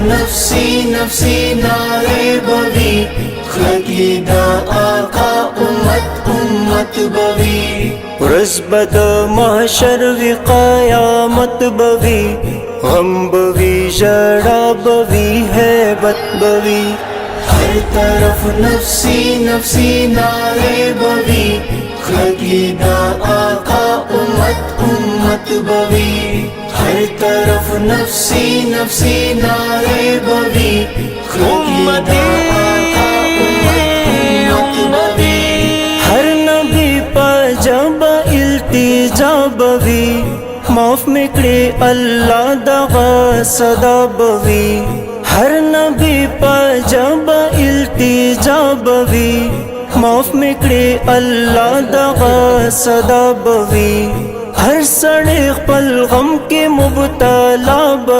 नफ्सी नफ्सी नारे बवी, खलीदा आका उम्मत उम्मत बवी। रज़बद महशर वी क़यामत बवी, गम बवी जड़ा बवी हैबत बवी। हर तरफ नफ्सी नफ्सी नारे बवी, खलीदा आका उम्मत उम्मत बवी। हर तरफ नफ्सी नफ्सी नारे बवी, खलीदा आका उम्मत उम्मत बवी। हर नबी पर जब इल्तिजा बवी, माफ मिकड़े अल्लाह दगा सदा बवी। हर नबी पर जब इल्तिजा बवी, माफ मिकड़े अल्लाह दगा सदा बवी। हर सड़े पल गम के मुबतला